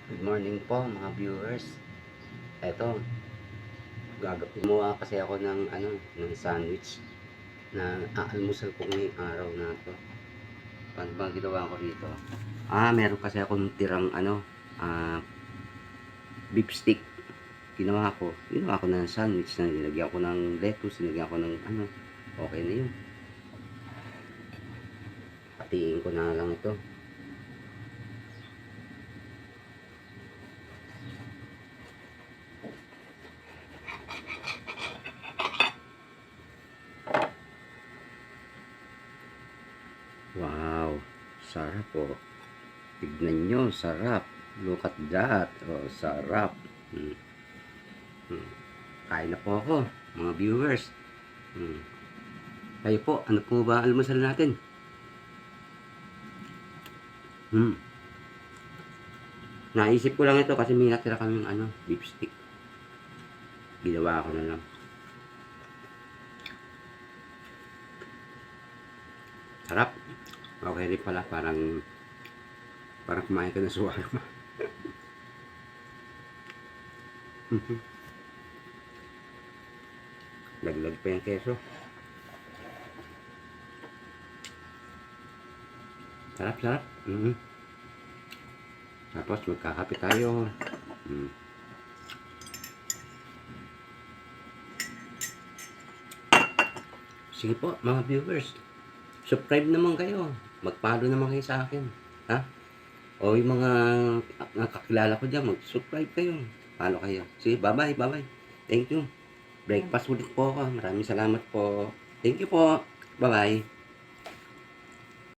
Good morning po mga viewers. Eto, gumawa kasi ako ng sandwich na aalmusal ko ngayong araw na to. Paano ba ginawa ko dito? Meron kasi akong tirang beef stick. Ginawa ko ng sandwich na nilagyan ko ng lettuce, nilagyan ko ng okay na yun. Hatiin ko na lang ito. Wow, sarap po. Tignan nyo, sarap. Look at that. Oh, sarap. Hmm. Hmm. Kain na po ako, mga viewers. Hmm. Kayo po, ano po ba almusal natin? Hmm. Naisip ko lang ito kasi may natira kaming beef stick. Ginawa ko na lang. Sarap. Okay rin pala, parang kumain ka ng shawarma. Laglag pa yung keso. Sarap, sarap. Tapos magkakape tayo. Sige po, mga viewers. Subscribe naman kayo. Mag-follow naman kayo sa akin. Ha? O yung mga nakakilala ko dyan, mag-subscribe kayo. Follow kayo. Sige, bye-bye, bye-bye. Thank you. Breakfast ulit po ako. Maraming salamat po. Thank you po. Bye-bye.